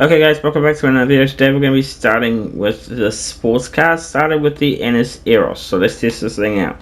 Okay guys, welcome back to another video. Today we're going to be starting with the sports car, started with the Ennis Eros. So let's test this thing out.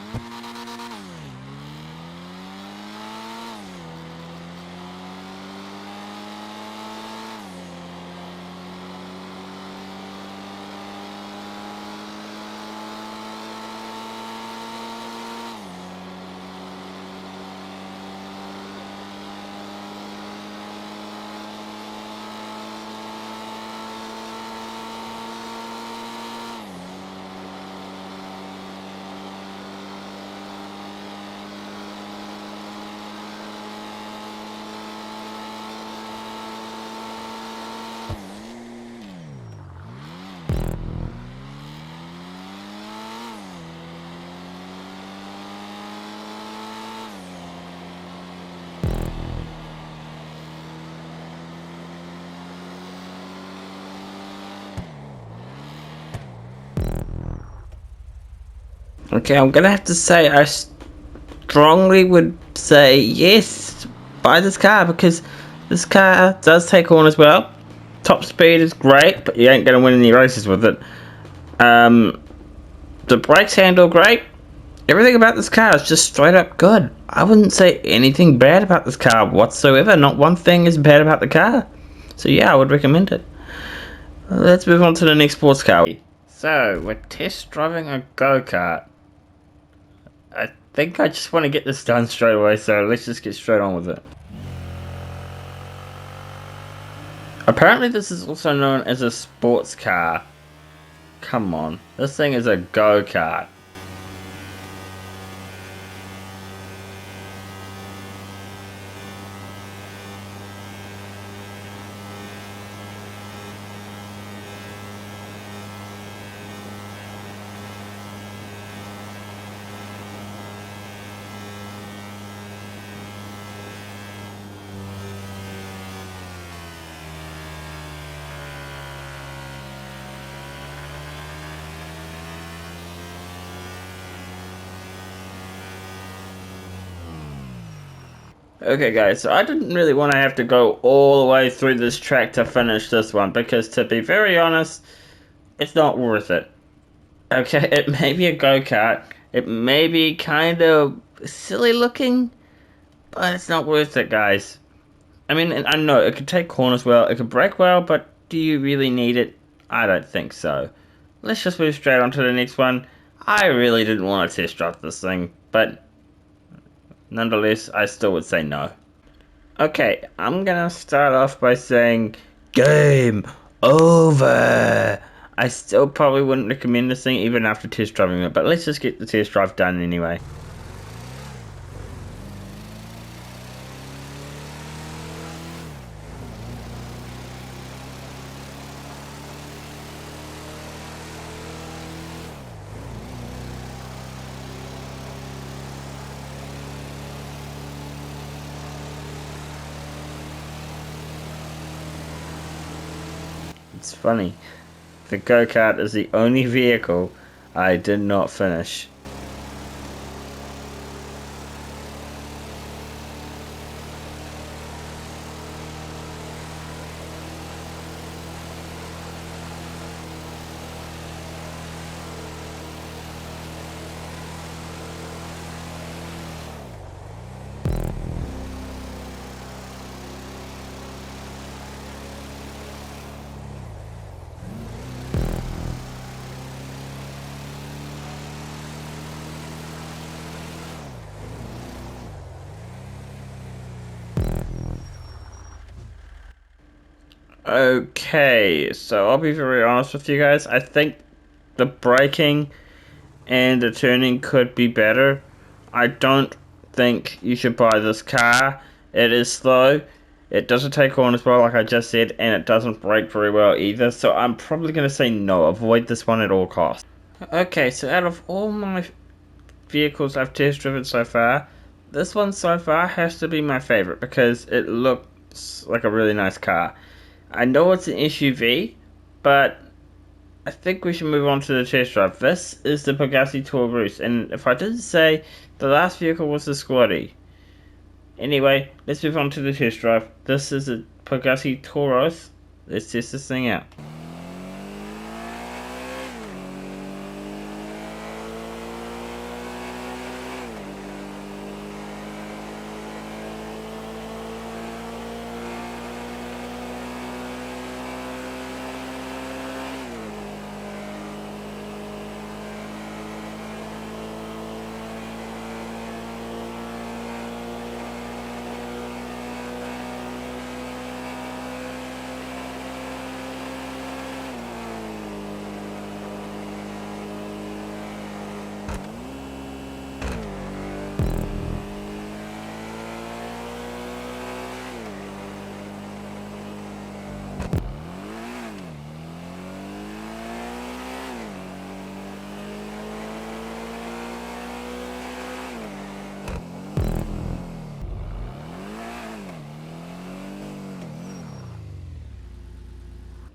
Okay, I'm going to have to say I strongly would say yes, buy this car, because this car does take corners well. Top speed is great, but you ain't going to win any races with it. The brakes handle great. Everything about this car is just straight up good. I wouldn't say anything bad about this car whatsoever. Not one thing is bad about the car. So yeah, I would recommend it. Let's move on to the next sports car. So, we're test driving a go-kart. I think I just want to get this done straight away, so let's just get straight on with it. Apparently this is also known as a sports car. Come on, this thing is a go-kart. Okay guys, so I didn't really want to have to go all the way through this track to finish this one, because to be very honest, it's not worth it. Okay, it may be a go-kart, it may be kind of silly looking, but it's not worth it, guys. I mean, I know it could take corners well, it could brake well, but do you really need it? I don't think so. Let's just move straight on to the next one. I really didn't want to test drive this thing, but nonetheless, I still would say no. Okay, I'm gonna start off by saying game over. I still probably wouldn't recommend this thing even after test driving it, but let's just get the test drive done anyway. It's funny, the go-kart is the only vehicle I did not finish. Okay, so I'll be very honest with you guys. I think the braking and the turning could be better. I don't think you should buy this car. It is slow. It doesn't take corners well, like I just said, and it doesn't brake very well either. So I'm probably going to say no. Avoid this one at all costs. Okay, so out of all my vehicles I've test driven so far, this one so far has to be my favorite because it looks like a really nice car. I know it's an SUV, but I think we should move on to the test drive. This is the Pagani Taurus, and if I didn't say, the last vehicle was the Squatty. Anyway, let's move on to the test drive. This is a Pagani Taurus. Let's test this thing out.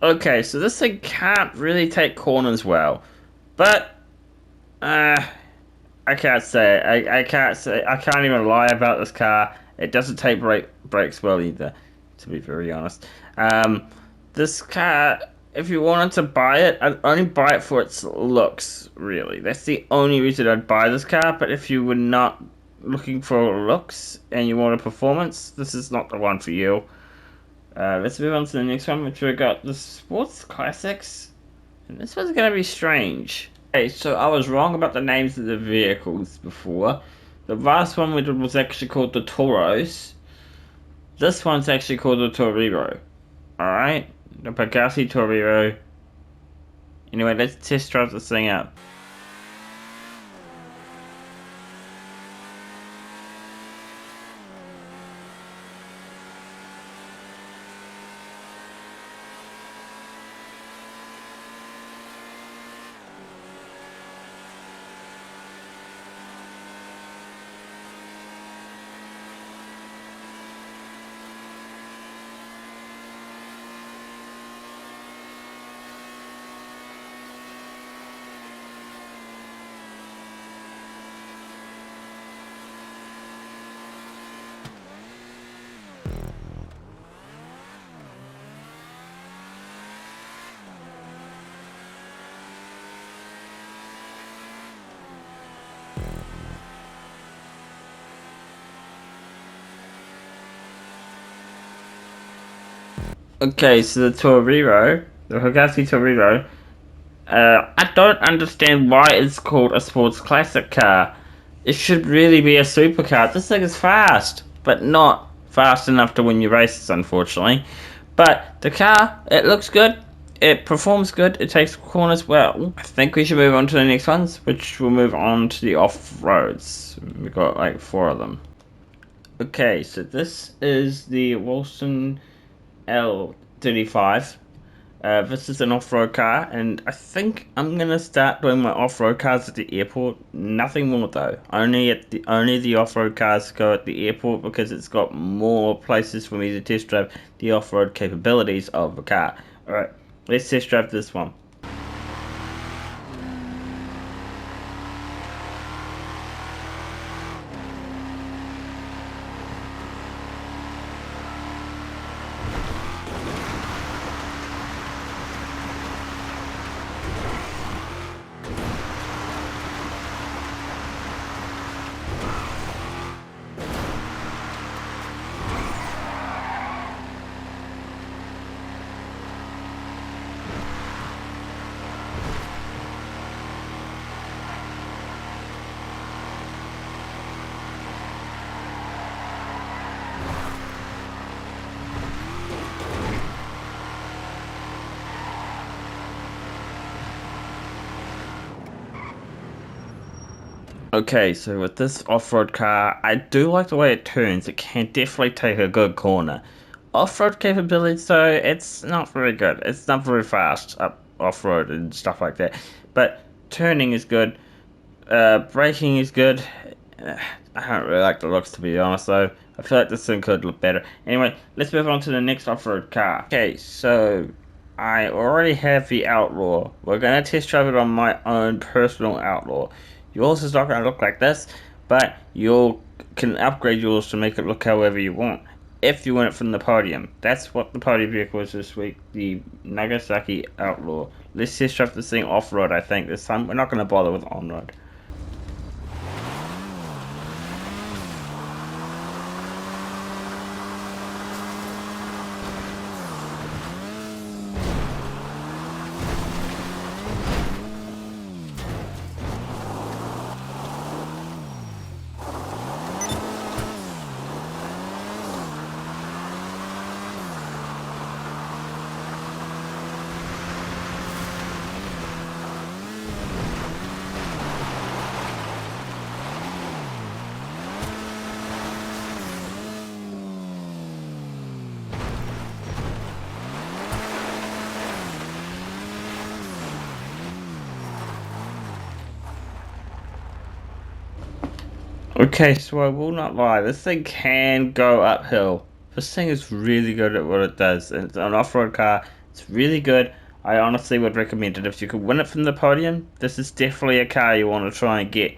Okay, so this thing can't really take corners well, but I can't say it. I can't say, I can't even lie about this car. It doesn't take brakes well either, to be very honest. This car, if you wanted to buy it, I'd only buy it for its looks, really. That's the only reason I'd buy this car, but if you were not looking for looks and you want a performance, this is not the one for you. Let's move on to the next one, which we got the Sports Classics. And this one's gonna be strange. Okay, so I was wrong about the names of the vehicles before. The last one we did was actually called the Toros. This one's actually called the Torero. Alright? The Pagani Torero. Anyway, let's test drive this thing out. Okay, so the Torero, the Pagani Torero, I don't understand why it's called a sports classic car. It should really be a supercar. This thing is fast, but not fast enough to win your races, unfortunately. But the car, it looks good, it performs good, it takes corners well. I think we should move on to the next ones, which will move on to the off-roads. We've got like 4 of them. Okay, so this is the Wilson L35. This is an off-road car, and I think I'm gonna start doing my off-road cars at the airport. Nothing more though. Only the off-road cars go at the airport because it's got more places for me to test drive the off-road capabilities of the car. All right, let's test drive this one. Okay, so with this off-road car, I do like the way it turns. It can definitely take a good corner. Off-road capabilities, though, it's not very good. It's not very fast up off-road and stuff like that. But turning is good. Braking is good. I don't really like the looks, to be honest, though. I feel like this thing could look better. Anyway, let's move on to the next off-road car. Okay, so I already have the Outlaw. We're going to test drive it on my own personal Outlaw. Yours is not going to look like this, but you can upgrade yours to make it look however you want. if you win it from the podium. That's what the podium vehicle is this week, the Nagasaki Outlaw. Let's test drive this thing off-road, I think, this time. We're not going to bother with on-road. Okay, so I will not lie, this thing can go uphill. This thing is really good at what it does. It's an off-road car, it's really good. I honestly would recommend it. If you could win it from the podium, this is definitely a car you want to try and get.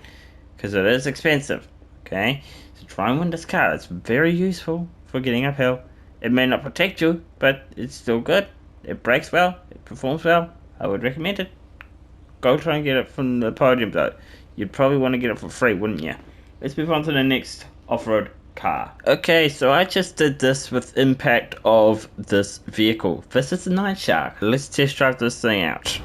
Because it is expensive, okay? So try and win this car, it's very useful for getting uphill. It may not protect you, but it's still good. It brakes well, it performs well. I would recommend it. Go try and get it from the podium though. You'd probably want to get it for free, wouldn't you? Let's move on to the next off-road car. Okay, so I just did this with impact of this vehicle. This is the Night Shark. Let's test drive this thing out.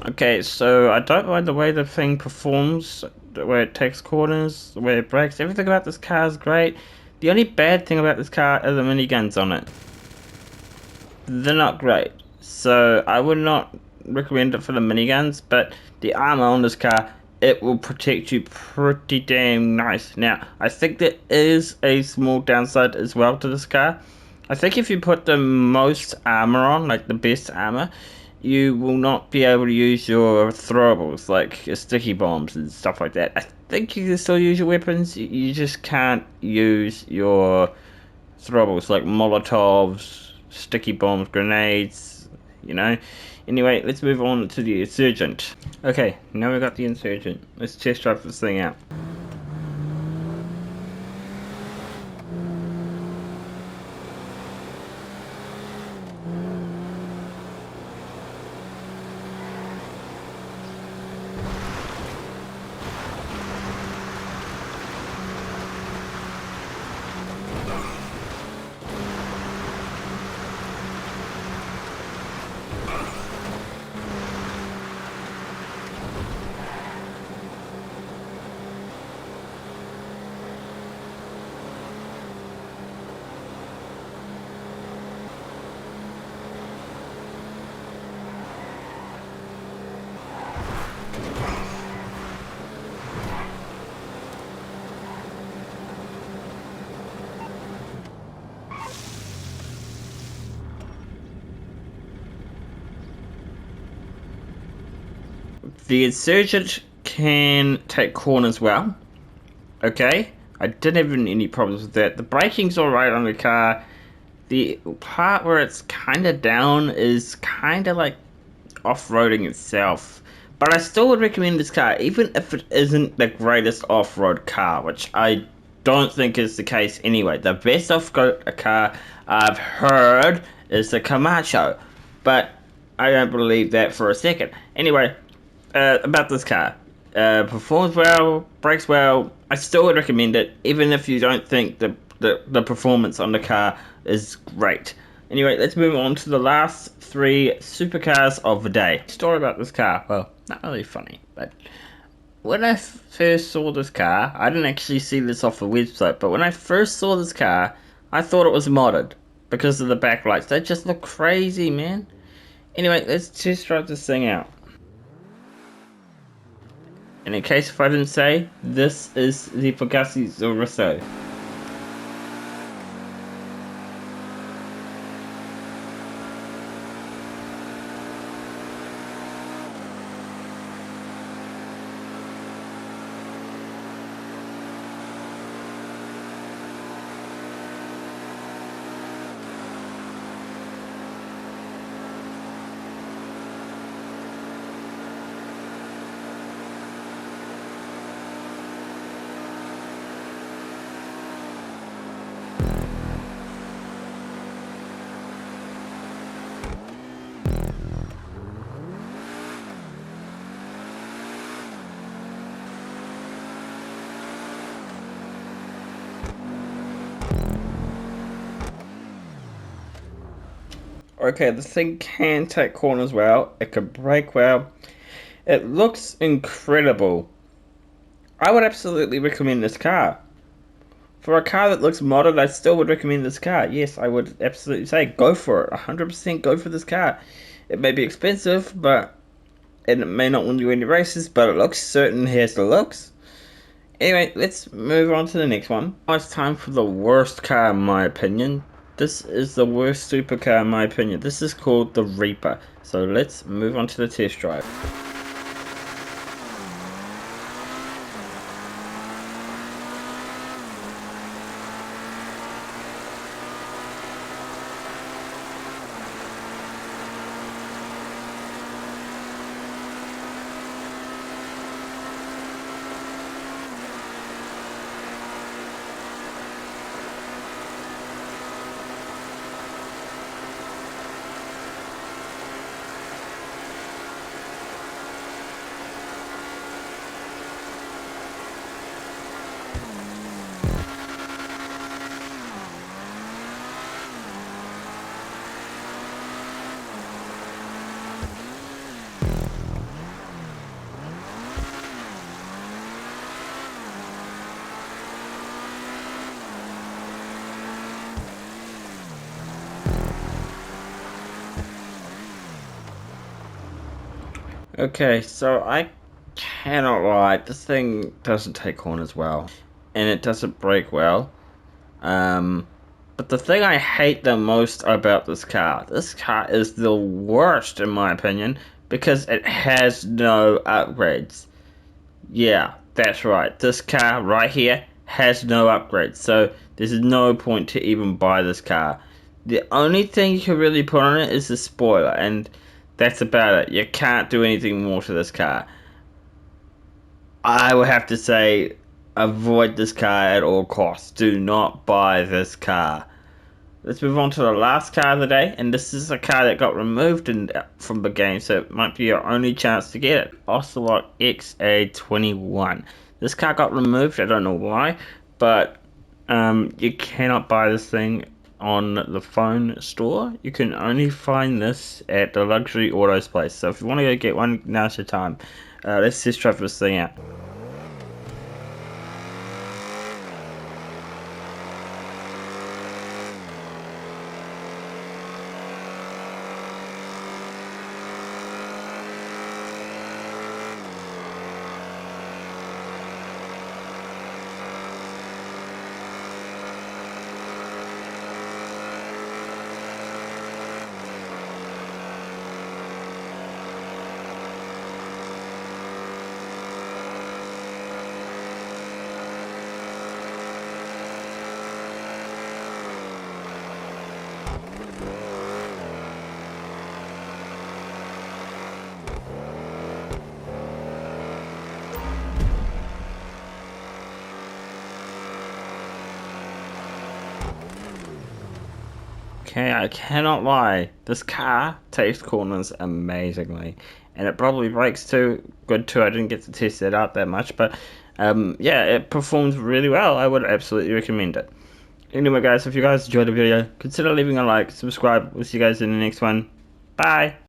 Okay, so I don't mind the way the thing performs, the way it takes corners, the way it brakes. Everything about this car is great. The only bad thing about this car are the miniguns on it. They're not great. So I would not recommend it for the miniguns, but the armor on this car, it will protect you pretty damn nice. Now, I think there is a small downside as well to this car. I think if you put the most armor on, like the best armor, you will not be able to use your throwables, like your sticky bombs and stuff like that. I think you can still use your weapons, you just can't use your throwables, like Molotovs, sticky bombs, grenades, you know. Anyway, let's move on to the Insurgent. Okay, now we've got the Insurgent. Let's test drive this thing out. The Insurgent can take corners well. Okay, I didn't have any problems with that. The braking's alright on the car. The part where it's kind of down is kind of like off-roading itself. But I still would recommend this car, even if it isn't the greatest off-road car, which I don't think is the case anyway. The best off-road car I've heard is the Camacho, but I don't believe that for a second. Anyway, about this car. Performs well, brakes well. I still would recommend it, even if you don't think the performance on the car is great. Anyway, let's move on to the last three supercars of the day. Story about this car, well, not really funny, but when I first saw this car, I didn't actually see this off the website, but when I first saw this car, I thought it was modded because of the backlights. They just look crazy, man. Anyway, let's test drive this thing out. And in case if I didn't say, this is the Pegasi Zoroso. Okay, this thing can take corners well, it can brake well, it looks incredible. I would absolutely recommend this car. For a car that looks modded, I still would recommend this car. Yes, I would absolutely say go for it. 100% go for this car. It may be expensive, but and it may not win you any races, but it looks certain has the looks. Anyway, let's move on to the next one. Now it's time for the worst car in my opinion. This is the worst supercar in my opinion. This is called the Reaper. So let's move on to the test drive. Okay, so I cannot lie, this thing doesn't take corners well, and it doesn't brake well. But the thing I hate the most about this car is the worst in my opinion, because it has no upgrades. Yeah, that's right, this car right here has no upgrades, so there's no point to even buy this car. The only thing you can really put on it is the spoiler, and that's about it. You can't do anything more to this car. I would have to say, avoid this car at all costs. Do not buy this car. Let's move on to the last car of the day, and this is a car that got removed from the game, so it might be your only chance to get it. Ocelot XA21. This car got removed, I don't know why, but you cannot buy this thing on the phone store. You can only find this at the Luxury Autos place, so if you want to go get one, now's your time. Let's just try this thing out. Okay, I cannot lie. This car takes corners amazingly. And it probably brakes too. Good too. I didn't get to test it out that much. But yeah, it performs really well. I would absolutely recommend it. Anyway, guys, if you guys enjoyed the video, consider leaving a like, subscribe. We'll see you guys in the next one. Bye.